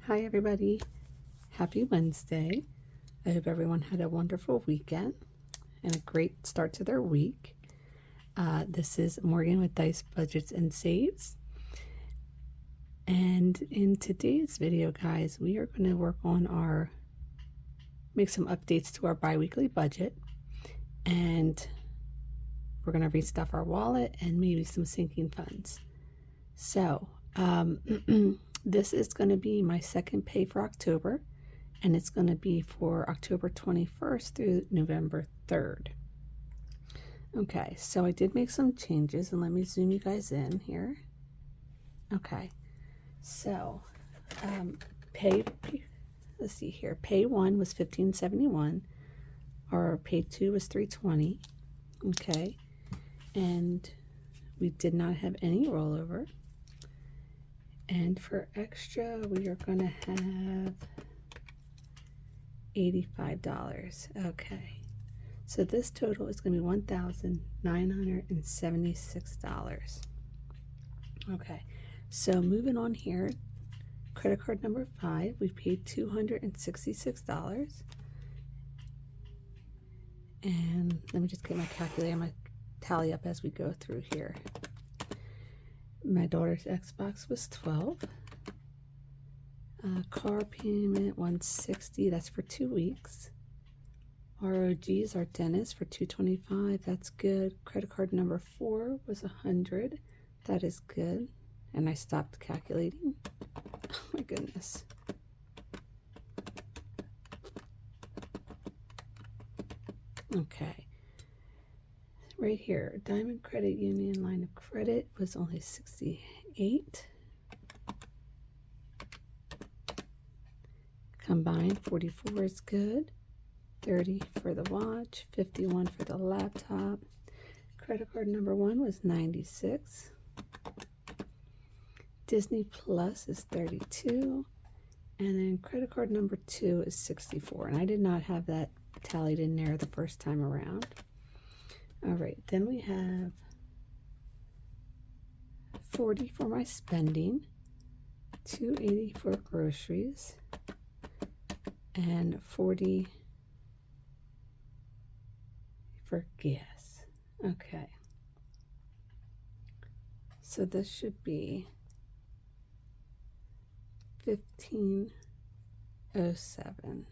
Hi everybody, happy Wednesday. I hope everyone had a wonderful weekend and a great start to their week. This is Morgan with Dice Budgets and Saves. And in today's video, guys, we are going to work on make some updates to our bi-weekly budget. And we're going to restuff our wallet and maybe some sinking funds. So, this is going to be my second pay for October, and it's going to be for October 21st through November 3rd. Okay, so I did make some changes, and let me zoom you guys in here. Okay, so let's see here. Pay 1 was $15.71, or pay 2 was $3.20. Okay, and we did not have any rollover. And for extra, we are going to have $85. Okay. So this total is going to be $1,976. Okay. So moving on here, credit card number 5, we paid $266. And let me just get my calculator. I'm going to tally up as we go through here. My daughter's Xbox was $12. Car payment $160. That's for 2 weeks. ROGs, our dentist, for $225. That's good. Credit card number 4 was $100. That is good. And I stopped calculating. Oh my goodness. Okay. Right here, Diamond Credit Union line of credit was only $68. Combined, $44 is good. $30 for the watch, $51 for the laptop. Credit card number 1 was $96. Disney Plus is $32. And then credit card number 2 is $64. And I did not have that tallied in there the first time around. All right, then we have $40 for my spending, $280 for groceries, and $40 for gas. Okay, so this should be $15.07.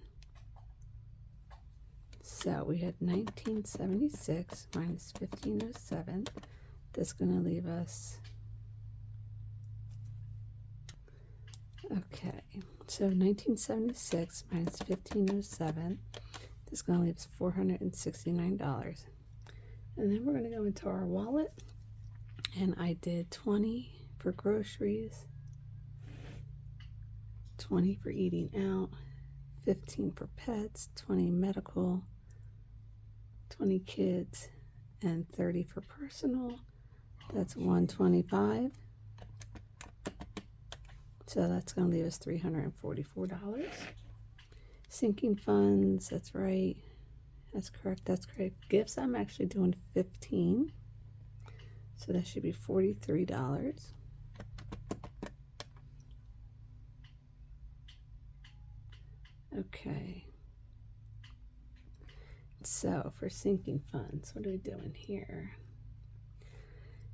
So we had 1976 minus 1507. That's going to leave us, okay, so 1976 minus 1507, that's going to leave us $469. And then we're going to go into our wallet, and I did 20 for groceries, 20 for eating out, 15 for pets, 20 medical, 20 kids, and 30 for personal. That's $125. So that's going to leave us $344. Sinking funds, that's right. That's correct. That's correct. Gifts, I'm actually doing 15. So that should be $43. Okay. So for sinking funds, what are we doing here?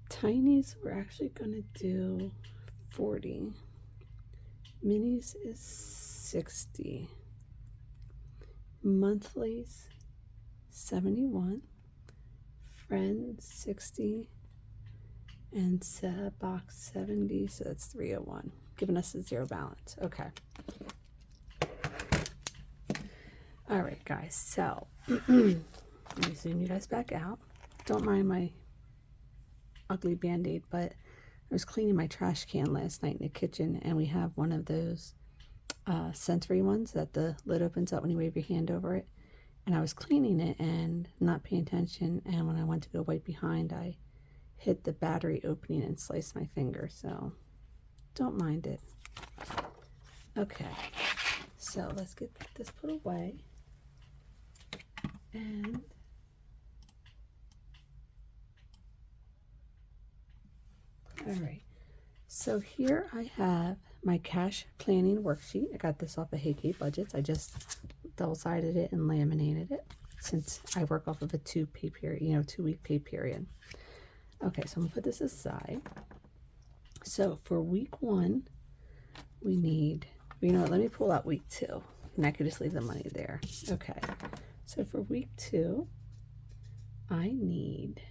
Tinies, we're actually going to do 40. Minis is 60. Monthlies, 71. Friends, 60. And box 70, so that's 301, giving us a 0 balance. Okay. All right, guys, so let me zoom you guys back out. Don't mind my ugly band-aid, but I was cleaning my trash can last night in the kitchen, and we have one of those sensory ones that the lid opens up when you wave your hand over it. And I was cleaning it and not paying attention, and when I went to go wipe behind, I hit the battery opening and sliced my finger, so don't mind it. Okay, so let's get this put away. And all right, so here I have my cash planning worksheet. I got this off of Hey Kate Budgets. I just double-sided it and laminated it since I work off of a 2 pay period, 2-week pay period. Okay, so I'm gonna put this aside. So for week 1, we need, let me pull out week 2 and I could just leave the money there. Okay, so for week 2, I need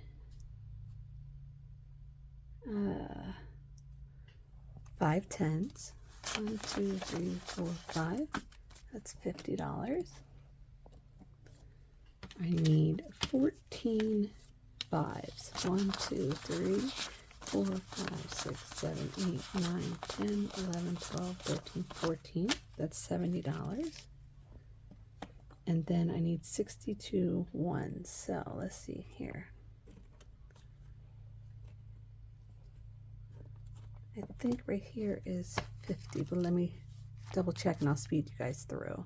5 tens. 1, 2, 3, 4, 5. That's $50. I need 14 fives. 1, 2, 3, 4, 5, 6, 7, 8, 9, 10, 11, 12, 13, 14. That's $70. And then I need 62 ones. So let's see here. I think right here is 50, but let me double check and I'll speed you guys through.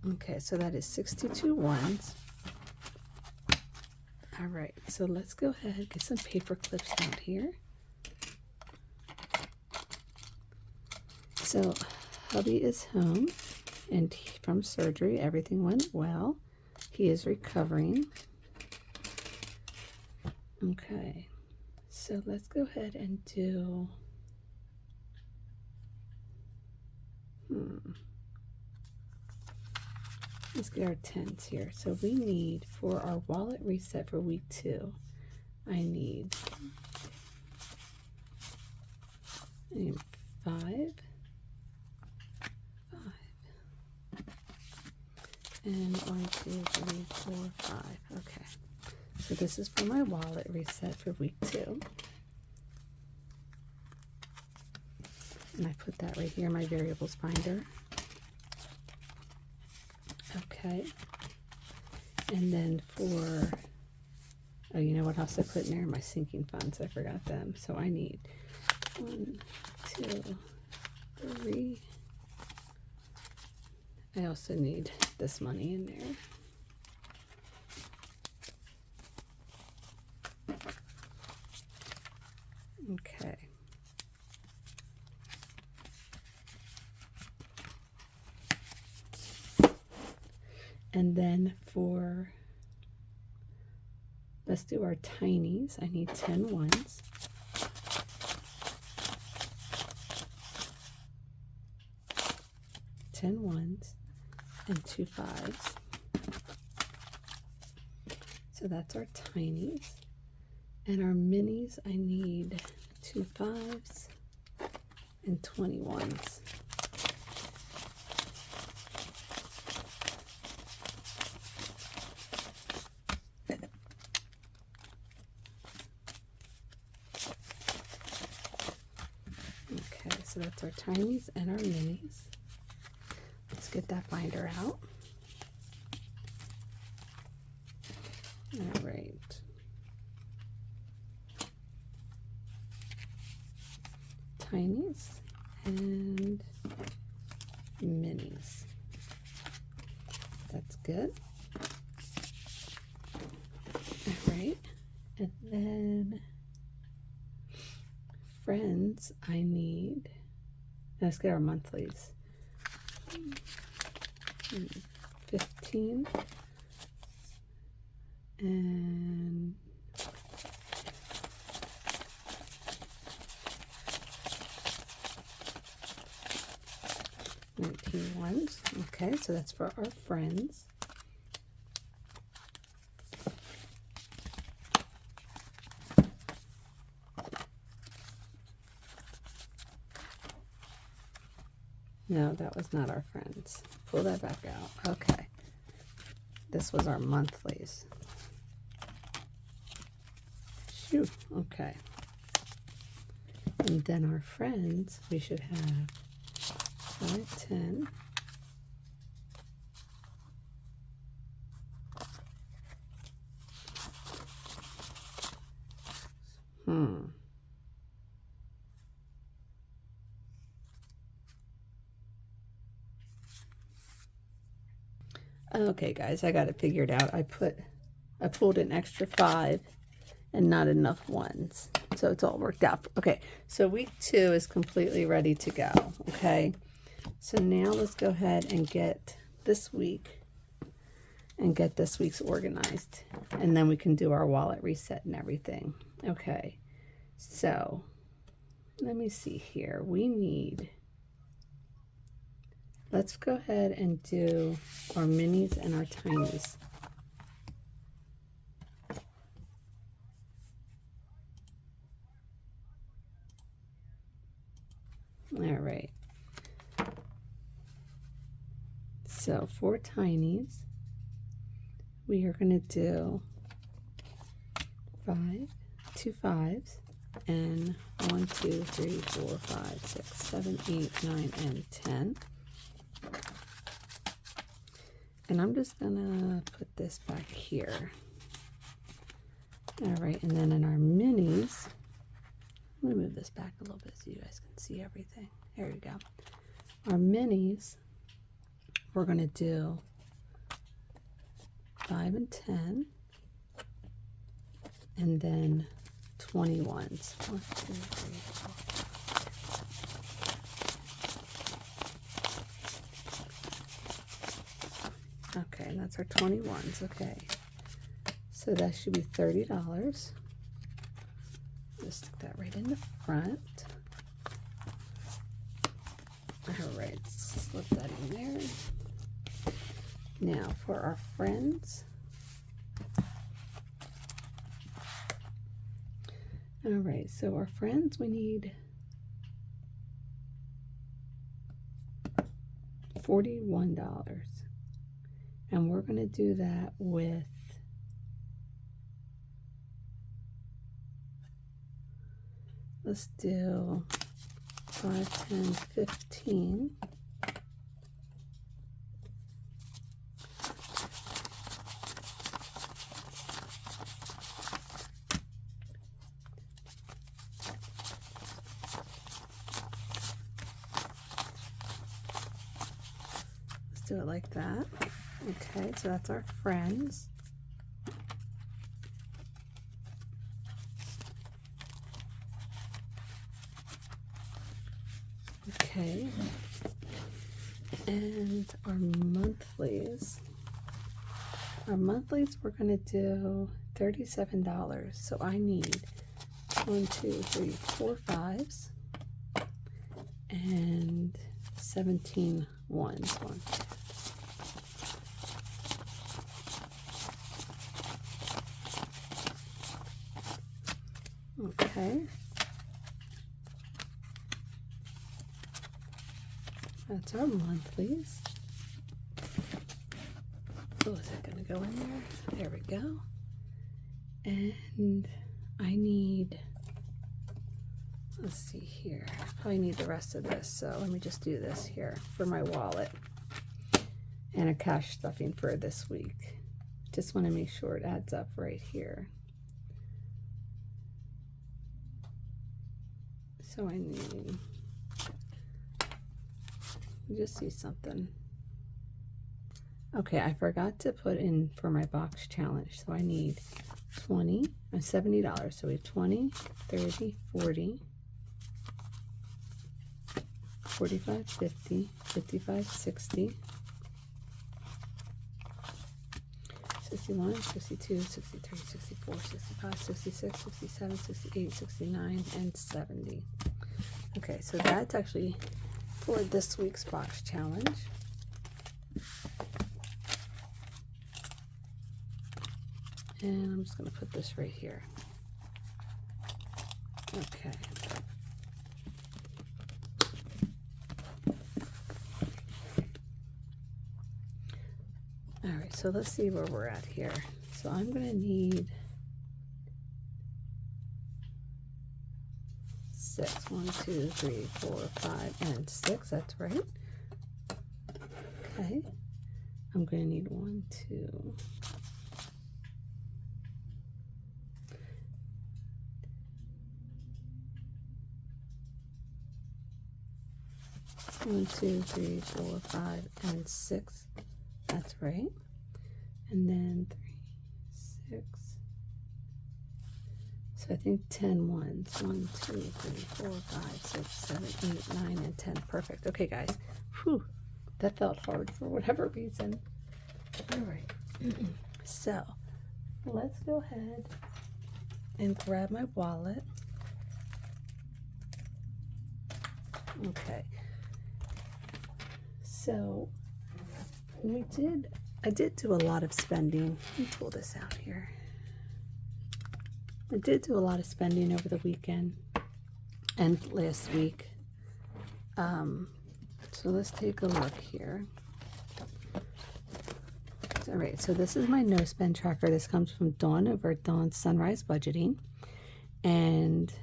Okay, so that is 62 ones. All right, so let's go ahead and get some paper clips out here. So hubby is home and from surgery, everything went well. He is recovering. Okay, so let's go ahead and do, let's get our tens here. So we need, for our wallet reset for week 2, I need 5, 5, and 1, 2, 3, 4, 5. Okay, so this is for my wallet reset for week 2. And I put that right here in my variables binder. Okay, and then for, oh, you know what else I put in there? My sinking funds, I forgot them. So I need 1, 2, 3. I also need this money in there. Okay. And then for, let's do our tinies. I need 10 ones. And 2 fives. So that's our tinies. And our minis, I need 2 fives and 20 ones. Okay, so that's our tinies and our minis. Let's get that binder out. All right. Tinies and minis. That's good. All right. And then friends, I need, let's get our monthlies. 15 and 19 ones. Okay, so that's for our friends. No, that was not our friends. Pull that back out. Okay. This was our monthlies. Shoot. Okay. And then our friends, we should have 5, 10. Okay, guys, I got it figured out. I pulled an extra 5 and not enough ones. So it's all worked out. Okay, so week 2 is completely ready to go. Okay, so now let's go ahead and get this week and get this week's organized. And then we can do our wallet reset and everything. Okay, so let me see here. We need, let's go ahead and do our minis and our tinies. All right. So for tinies, we are going to do 2 5s, and 1, 2, 3, 4, 5, 6, 7, 8, 9, and 10. And I'm just going to put this back here. All right, and then in our minis, let me move this back a little bit so you guys can see everything. There you go. Our minis, we're going to do 5 and 10, and then 21s. 1, 2, 3, 4. Okay, and that's our 21s. Okay, so that should be $30. Just stick that right in the front. All right, slip that in there. Now for our friends. All right, so our friends, we need $41. And we're going to do that with let's do 5, 10, 15. Let's do it like that. Okay, so that's our friends. Okay, and our monthlies. Our monthlies, we're going to do $37. So I need 1, 2, 3, 4 5s and 17 ones. 1, 2. Okay. That's our monthlies. Oh, is that going to go in there? There we go. And I need, let's see here. I probably need the rest of this. So let me just do this here for my wallet and a cash stuffing for this week. Just want to make sure it adds up right here. So I need, just see something. Okay, I forgot to put in for my box challenge. So I need $70. So we have 20, 30, 40, 45, 50, 55, 60, 61, 62, 63, 64, 65, 66, 67, 68, 69, and 70. Okay, so that's actually for this week's box challenge. And I'm just going to put this right here. Okay. All right, so let's see where we're at here. So I'm going to need 6. 1, 2, 3, 4, 5, and 6. That's right. Okay. I'm going to need 1, 2. 1, 2, 3, 4, 5, and 6. That's right. And then 3, 6. So I think 10 ones. 1, 2, 3, 4, 5, 6, 7, 8, 9, and 10. Perfect. Okay, guys. Whew. That felt hard for whatever reason. All right. So let's go ahead and grab my wallet. Okay. So I did do a lot of spending. Let me pull this out here. I did do a lot of spending over the weekend and last week. So let's take a look here. All right, so this is my no spend tracker. This comes from Dawn over at Dawn's Sunrise Budgeting. And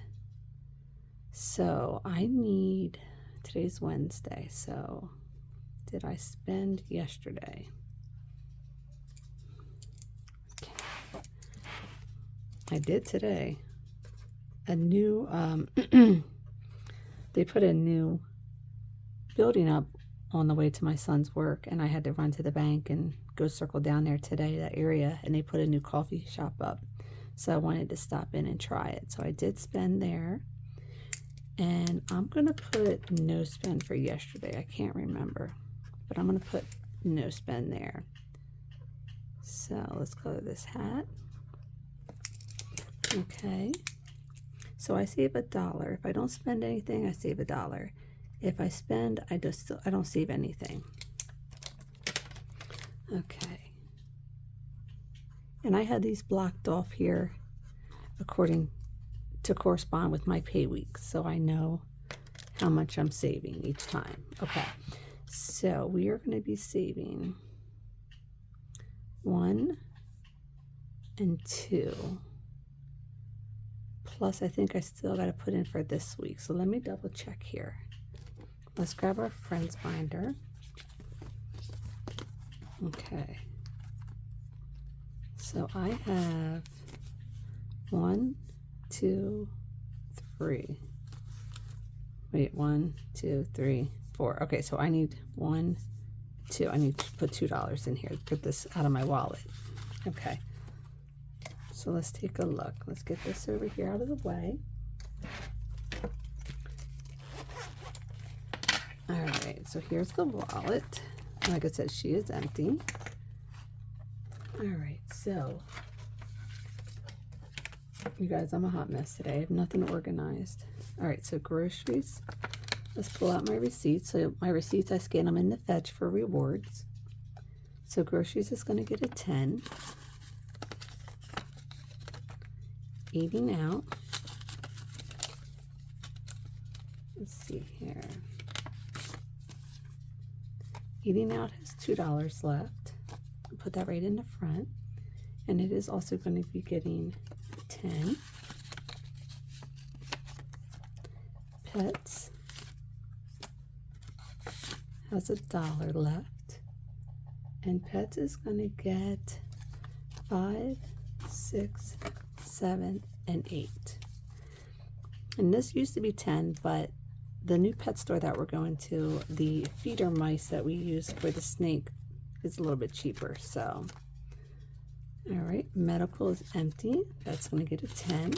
so I need, today's Wednesday, so did I spend yesterday? Okay. I did today. A new, they put a new building up on the way to my son's work, and I had to run to the bank and go circle down there today, that area, and they put a new coffee shop up. So I wanted to stop in and try it. So I did spend there. And I'm going to put no spend for yesterday. I can't remember, but I'm going to put no spend there. So let's go to this hat. Okay. So I save $1. If I don't spend anything, I save $1. If I spend, I don't save anything. Okay. And I had these blocked off here according to correspond with my pay week, so I know how much I'm saving each time. Okay, so we are going to be saving 1 and 2. Plus, I think I still got to put in for this week. So let me double check here. Let's grab our friends binder. Okay. So I have 1, 2, 3. Wait, 1, 2, 3, 4. Okay, so I need 1, 2. I need to put $2 in here. Get this out of my wallet. Okay. So let's take a look. Let's get this over here out of the way. All right, so here's the wallet. Like I said, she is empty. All right, so you guys, I'm a hot mess today. I have nothing organized. All right, so groceries. Let's pull out my receipts. So my receipts, I scan them in the fetch for rewards. So groceries is going to get a 10. Eating out. Let's see here. Eating out has $2 left. I'll put that right in the front. And it is also going to be getting 10. Pets has $1 left. And pets is going to get 5, 6, 7, and 8. And this used to be 10, but the new pet store that we're going to, the feeder mice that we use for the snake is a little bit cheaper. So, all right, medical is empty. That's going to get a 10.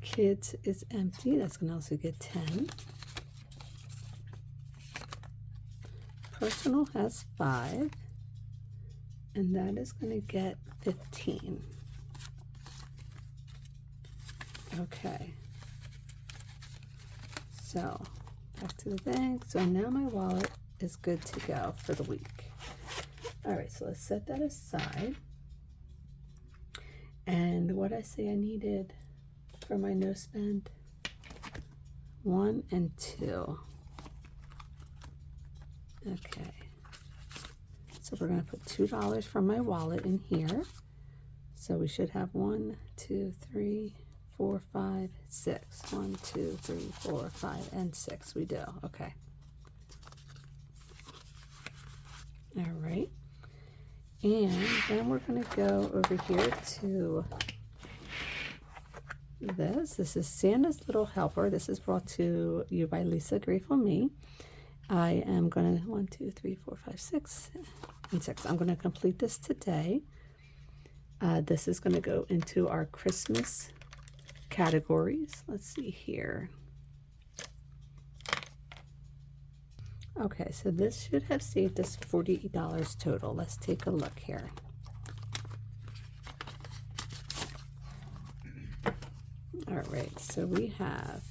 Kids is empty. That's going to also get 10. Personal has 5. And that is going to get 15. Okay. So, back to the bank. So now my wallet is good to go for the week. All right, so let's set that aside. And what I say I needed for my no spend, 1 and 2. Okay. So we're going to put $2 from my wallet in here. So we should have 1, 2, 3, 4, 5, 6. 1, 2, 3, 4, 5, and 6. We do. Okay. All right. And then we're going to go over here to this. This is Santa's Little Helper. This is brought to you by Lisa Grateful Me. I am going to 1, 2, 3, 4, 5, 6, and 6. I'm going to complete this today. This is going to go into our Christmas categories. Let's see here. Okay, so this should have saved us $48 total. Let's take a look here. All right, so we have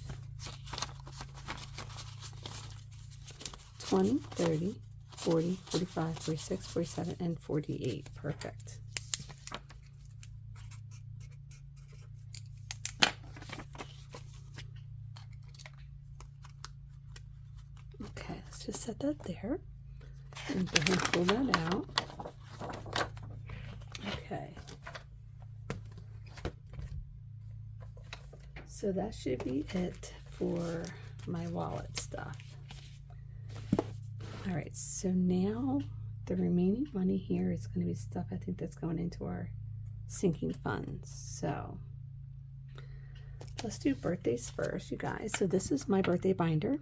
20, 30, 40, 45, 46, 47, and 48. Perfect. Okay, let's just set that there and go ahead and pull that out. Okay. So that should be it for my wallet stuff. All right, so now the remaining money here is going to be stuff I think that's going into our sinking funds. So let's do birthdays first, you guys. So this is my birthday binder.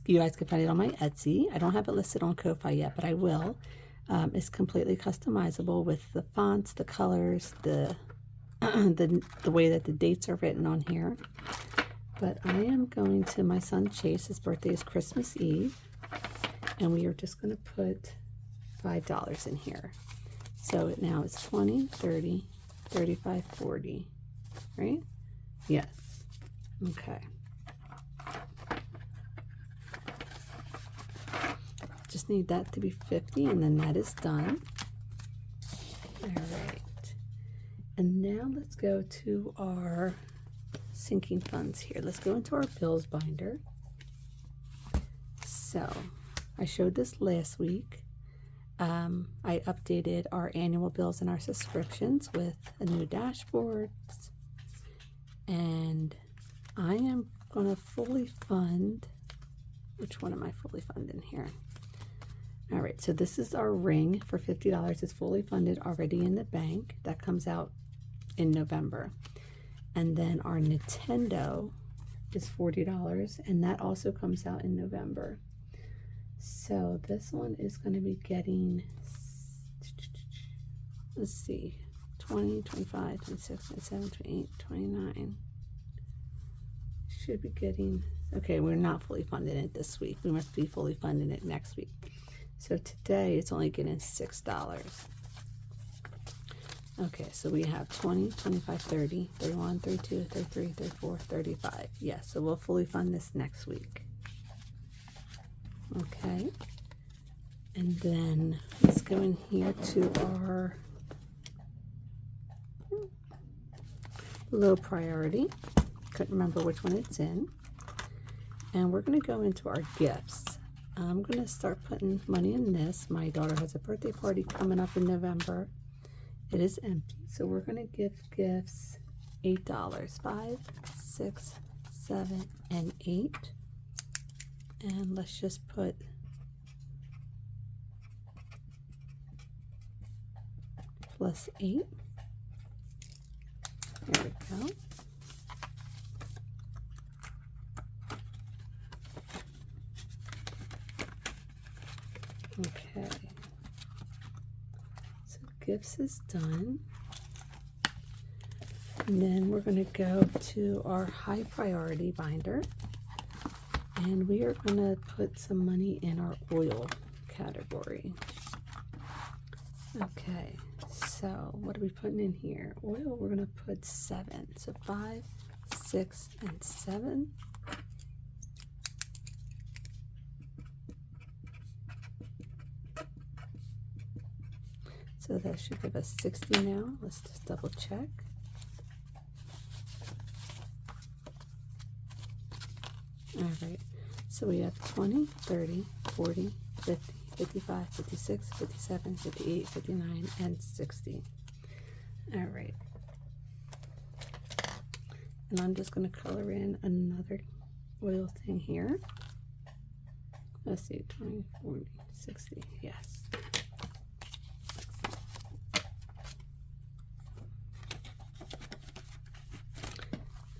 You guys can find it on my Etsy. I don't have it listed on Ko-Fi yet, but I will. It's completely customizable with the fonts, the colors, the way that the dates are written on here. But I am going to my son Chase. His birthday is Christmas Eve, and we are just going to put $5 in here. So now it's 20, 30, 35, 40, right? Yes. Okay. Just need that to be 50, and then that is done. All right. And now let's go to our sinking funds here. Let's go into our bills binder. So I showed this last week. I updated our annual bills and our subscriptions with a new dashboard. And I am going to fully fund. Which one am I fully funding here? All right, so this is our ring for $50. It's fully funded already in the bank. That comes out in November. And then our Nintendo is $40, and that also comes out in November. So this one is going to be getting, let's see, 20, 25, 26, 27, 28, 29. Should be getting, okay, we're not fully funding it this week. We must be fully funding it next week. So today it's only getting $6. Okay, so we have 20, 25, 30, 31, 32, 33, 34, 35. Yes, so we'll fully fund this next week. Okay. And then let's go in here to our low priority. Couldn't remember which one it's in. And we're going to go into our gifts. I'm going to start putting money in this. My daughter has a birthday party coming up in November. It is empty, so we're going to give gifts $8. 5, 6, 7, and 8. And let's just put plus 8. There we go. Okay. Gifts is done. And then we're going to go to our high priority binder, and we are going to put some money in our oil category. Okay, so what are we putting in here? Oil, we're going to put 7. So 5, 6, and 7. So that should give us 60 now. Let's just double check. All right, so we have 20, 30, 40, 50, 55, 56, 57, 58, 59, and 60. All right. And I'm just going to color in another oil thing here. Let's see, 20, 40, 60, yes.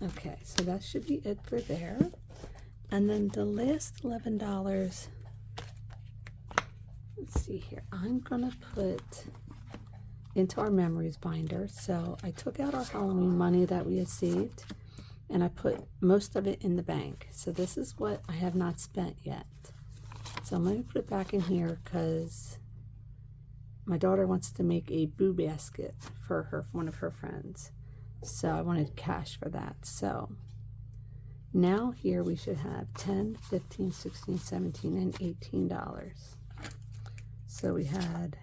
Okay, so that should be it for there. And then the last $11, let's see here, I'm gonna put into our memories binder. So I took out our Halloween money that we had saved and I put most of it in the bank. So this is what I have not spent yet. So I'm gonna put it back in here because my daughter wants to make a boo basket for one of her friends. So I wanted cash for that. So now here we should have 10, 15, 16, 17, and $18. So we had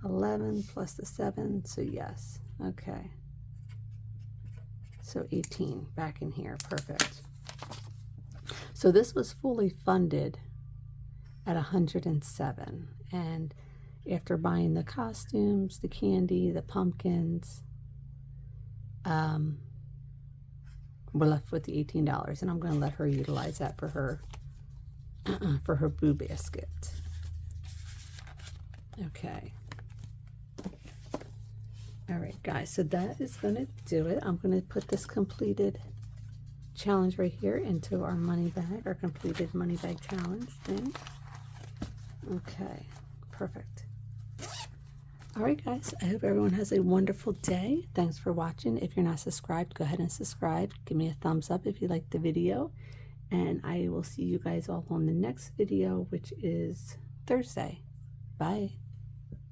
11 plus the 7, so yes, okay. So 18 back in here, perfect. So this was fully funded at 107, and after buying the costumes, the candy, the pumpkins, we're left with the $18, and I'm going to let her utilize that for her for her boo basket. Okay. All right, guys, so that is going to do it. I'm going to put this completed challenge right here into our money bag, our completed money bag challenge thing. Okay, perfect. All right, guys, I hope everyone has a wonderful day. Thanks for watching. If you're not subscribed, go ahead and subscribe. Give me a thumbs up if you liked the video. And I will see you guys all on the next video, which is Thursday. Bye.